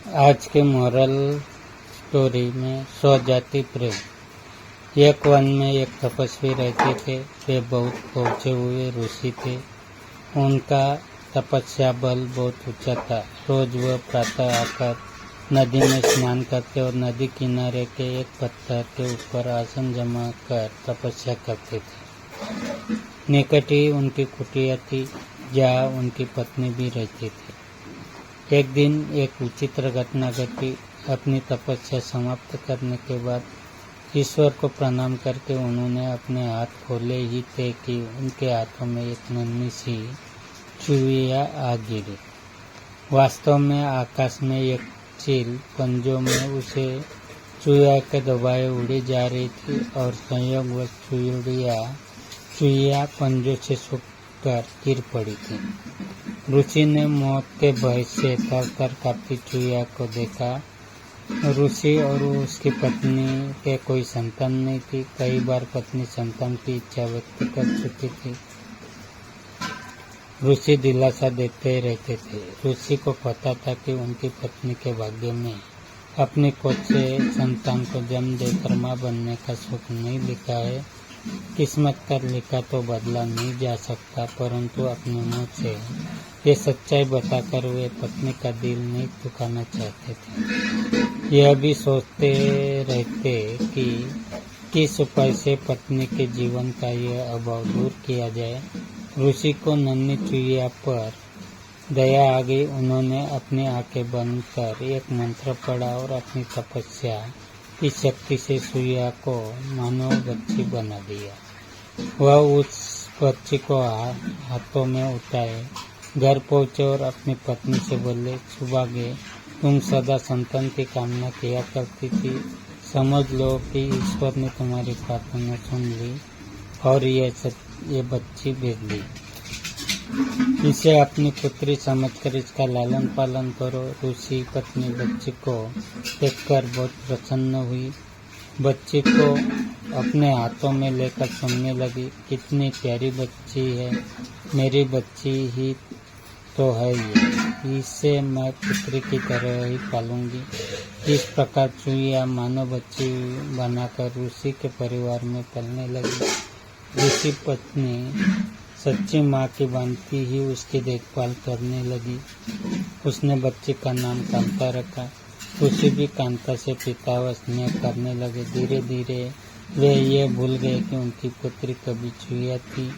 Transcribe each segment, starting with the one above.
आज के moral story में स्वजाति प्रेम। एक वन में एक तपस्वी रहते थे। वे बहुत पहुँचे हुए ऋषि थे। उनका तपस्या बल बहुत ऊंचा था। रोज वह प्रातः आकर नदी में स्नान करते और नदी किनारे के एक पत्थर के ऊपर आसन जमा कर तपस्या करते थे। निकट ही उनकी कुटिया थी, जहाँ उनकी पत्नी भी रहती थी। एक दिन एक विचित्र घटना घटी। अपनी तपस्या समाप्त करने के बाद ईश्वर को प्रणाम करके उन्होंने अपने हाथ खोले ही थे कि उनके हाथों में एक नन्ही सी चूहिया आ गिरी। वास्तव में आकाश में एक चील पंजों में उसे चूहिया के दबाए उड़ी जा रही थी और संयोगवश चूहिया पंजों से सूखकर गिर पड़ी थी। ऋषि ने मौत के भय से थर-थर कांपती चूहिया को देखा। ऋषि और उसकी पत्नी के कोई संतान नहीं थी। कई बार पत्नी संतान की इच्छा व्यक्त कर चुकी थी। ऋषि दिलासा देते रहते थे। ऋषि को पता था कि उनकी पत्नी के भाग्य में अपनी कोख से संतान को जन्म देकर मां बनने का सुख नहीं लिखा है। किस्मत का लिखा तो बदला नहीं जा सकता, परंतु अपने मुंह से ये सच्चाई बताकर वे पत्नी का दिल नहीं दुखाना चाहते थे। यह भी सोचते रहते कि किस उपाय से पत्नी के जीवन का यह अभाव दूर किया जाए। ऋषि को नन्ही चूहिया पर दया आ गई। उन्होंने अपनी आंखें बंद कर एक मंत्र पढ़ा और अपनी तपस्या की शक्ति से चूहिया को मानव बच्ची बना दिया। वह उस बच्ची को हाथों में उठाए घर पहुँचे और अपनी पत्नी से बोले, सौभाग्य, तुम सदा संतान की कामना किया करती थी। समझ लो कि ईश्वर ने तुम्हारी प्रार्थना सुन ली और ये बच्ची भेज दी। इसे अपनी पुत्री समझकर इसका लालन पालन करो। ऋषि पत्नी बच्ची को देखकर बहुत प्रसन्न हुई। बच्ची को अपने हाथों में लेकर सुनने लगी, कितनी प्यारी बच्ची है, मेरी बच्ची ही तो है ये, इसे मैं पुत्री की तरह ही पालूंगी। इस प्रकार चूहिया मानव बच्ची बनाकर ऋषि के परिवार में पलने लगी। ऋषि पत्नी सच्ची माँ की भांति ही उसकी देखभाल करने लगी। उसने बच्ची का नाम कांता रखा। ऋषि भी कांता से पिता व स्नेह करने लगे। धीरे धीरे वे ये भूल गए कि उनकी पुत्री कभी चूहिया थी।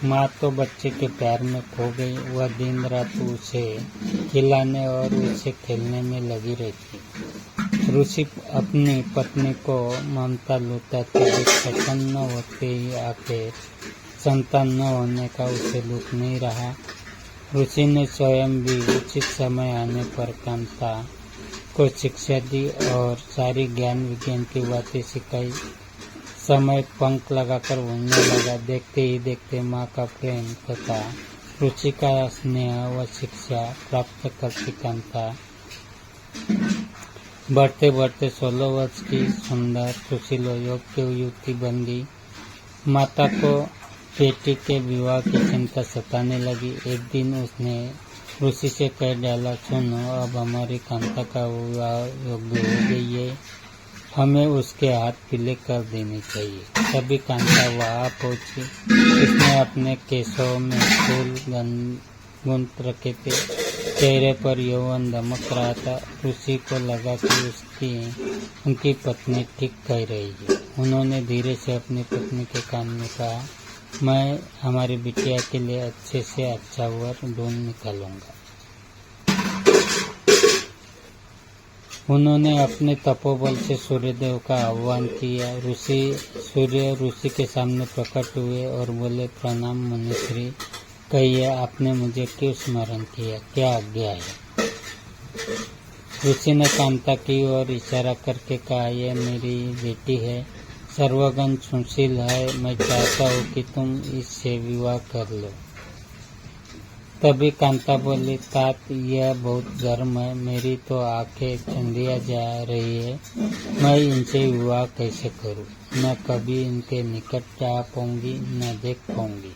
माँ तो बच्चे के प्यार में खो गई। वह दिन रात उसे खिलाने और उसे खेलने में लगी रहती। ऋषि अपनी पत्नी को ममता लुटाते देख प्रसन्न होते ही आखिर संतान न होने का उसे दुख नहीं रहा। ऋषि ने स्वयं भी उचित समय आने पर कांता को शिक्षा दी और सारी ज्ञान विज्ञान की बातें सिखाई। समय पंख लगाकर उड़ने लगा। देखते ही देखते माँ का प्रेम तथा ऋषि का स्नेह व शिक्षा प्राप्त करती कांता बढ़ते बढ़ते 16 वर्ष की सुंदर सुशील योग्य युवती बन गई। माता को बेटी के विवाह की चिंता सताने लगी। एक दिन उसने ऋषि से कह डाला, सुनो, अब हमारी कांता का विवाह योग्य हो गई है, हमें उसके हाथ पीले कर देने चाहिए। तभी कांता वहाँ पहुँची। उसने अपने केशों में फूल गूंथ रखे थे। चेहरे पर यौवन दमक रहा था। ऋषि को लगा कि उनकी पत्नी ठीक कह रही है। उन्होंने धीरे से अपनी पत्नी के कान में कहा, मैं हमारी बिटिया के लिए अच्छे से अच्छा वर ढूंढ निकालूंगा। उन्होंने अपने तपोबल से सूर्यदेव का आह्वान किया। सूर्य ऋषि के सामने प्रकट हुए और बोले, प्रणाम मुनिश्री, कहिए आपने मुझे क्यों स्मरण किया, क्या आज्ञा है। ऋषि ने कांता की ओर इशारा करके कहा, यह मेरी बेटी है, सर्वगुण सुशील है, मैं चाहता हूँ कि तुम इससे विवाह कर लो। तभी कांता बोली, तात, यह बहुत गर्म है, मेरी तो आंखें ठंडिया जा रही है, मैं इनसे विवाह कैसे करूँ, न कभी इनके निकट जा पाऊंगी न देख पाऊंगी।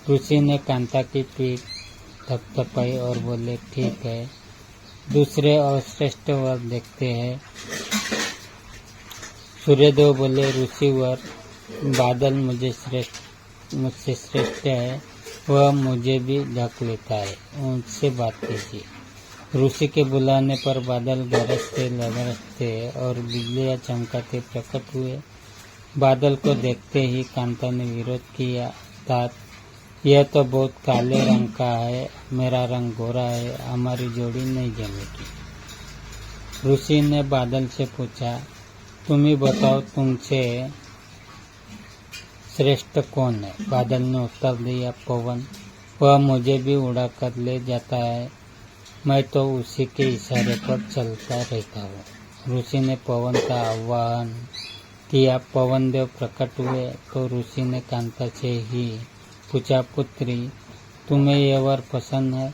ऋषि ने कांता की पीठ थपथपाई और बोले, ठीक है, दूसरे और श्रेष्ठ वर देखते हैं। सूर्यदेव बोले, ऋषिवर, बादल मुझसे श्रेष्ठ है, वह मुझे भी ढक लेता है, उनसे बात कीजिए। ऋषि के बुलाने पर बादल गरजते और बिजलियां चमकाते प्रकट हुए। बादल को देखते ही कांता ने विरोध किया, तात, यह तो बहुत काले रंग का है, मेरा रंग गोरा है, हमारी जोड़ी नहीं जमेगी। ऋषि ने बादल से पूछा, तुम ही बताओ, तुमसे श्रेष्ठ कौन है? बादल ने उत्तर दिया, पवन, वह मुझे भी उड़ा कर ले जाता है, मैं तो उसी के इशारे पर चलता रहता हूँ। ऋषि ने पवन का आह्वान किया। पवन देव प्रकट हुए तो ऋषि ने कांता से ही पूछा, पुत्री, तुम्हें यह वर पसंद है?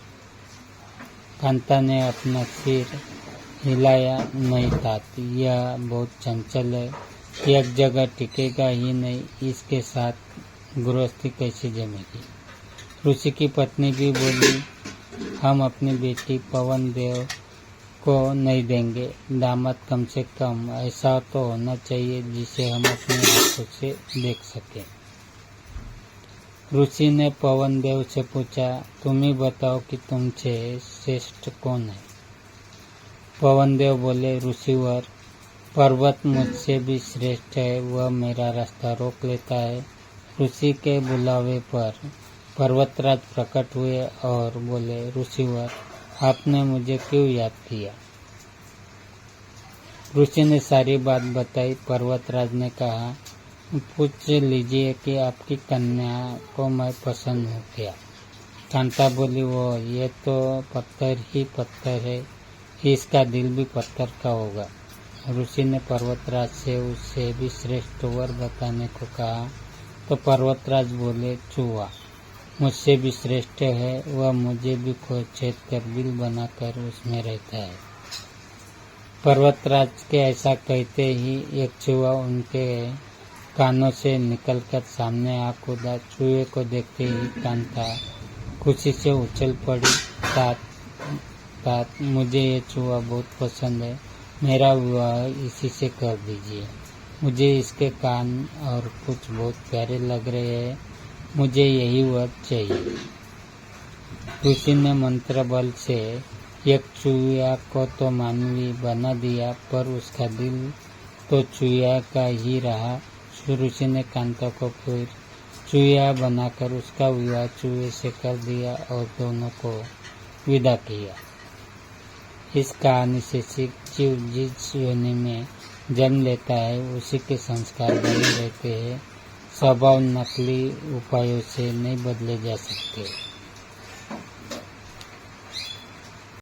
कांता ने अपना सिर हिलाया, नहीं तात, यह बहुत चंचल है, एक जगह टिकेगा ही नहीं, इसके साथ गृहस्थी कैसे जमेगी? ऋषि की पत्नी भी बोली, हम अपनी बेटी पवन देव को नहीं देंगे, दामाद कम से कम ऐसा तो होना चाहिए जिसे हम अपनी आंखों से देख सकें। ऋषि ने पवन देव से पूछा, तुम ही बताओ कि तुमसे श्रेष्ठ कौन है? पवन देव बोले, ऋषिवर, पर्वत मुझसे भी श्रेष्ठ है, वह मेरा रास्ता रोक लेता है। ऋषि के बुलावे पर पर्वतराज प्रकट हुए और बोले, ऋषिवर, आपने मुझे क्यों याद किया? ऋषि ने सारी बात बताई। पर्वतराज ने कहा, पूछ लीजिए कि आपकी कन्या को मैं पसंद हूँ क्या? कांता बोली, वो ये तो पत्थर ही पत्थर है, इसका दिल भी पत्थर का होगा। ऋषि ने पर्वतराज से उससे भी श्रेष्ठ वर बताने को कहा तो पर्वतराज बोले, चूहा मुझसे भी श्रेष्ठ है, वह मुझे भी खोद छेद कर बिल बनाकर उसमें रहता है। पर्वतराज के ऐसा कहते ही एक चूहा उनके कानों से निकलकर सामने आ कूदा। चूहे को देखते ही कांता खुशी से उछल पड़ी, तात, मुझे ये चूहा बहुत पसंद है, मेरा विवाह इसी से कर दीजिए, मुझे इसके कान और कुछ बहुत प्यारे लग रहे हैं, मुझे यही वर चाहिए। ऋषि ने मंत्र बल से एक चूहा को तो मानवी बना दिया, पर उसका दिल तो चूहा का ही रहा। ऋषि ने कांता को फिर चूहा बनाकर उसका विवाह चूहे से कर दिया और दोनों को विदा किया। इस कहानी से सीख, जीव जिस योनि में जन्म लेता है उसी के संस्कार बने रहते हैं, स्वभाव नकली उपायों से नहीं बदले जा सकते।